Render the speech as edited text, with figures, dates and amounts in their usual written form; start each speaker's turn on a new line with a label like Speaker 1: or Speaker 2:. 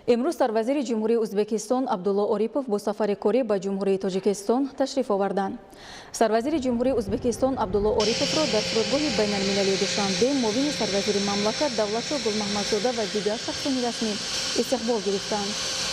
Speaker 1: امروز سروزیر جمهوری ازبکستان عبدالله اوریپوف با سفر کاری به جمهوری تاجیکستان تشریف آوردند. سروزیر جمهوری ازبکستان عبدالله اوریپوف را در فرودگاه بین المللی دوشنبه معاون سروزیر مملکت دولت گل محمدزاده و دیگر شخصان رسمی استقبال گرفتند.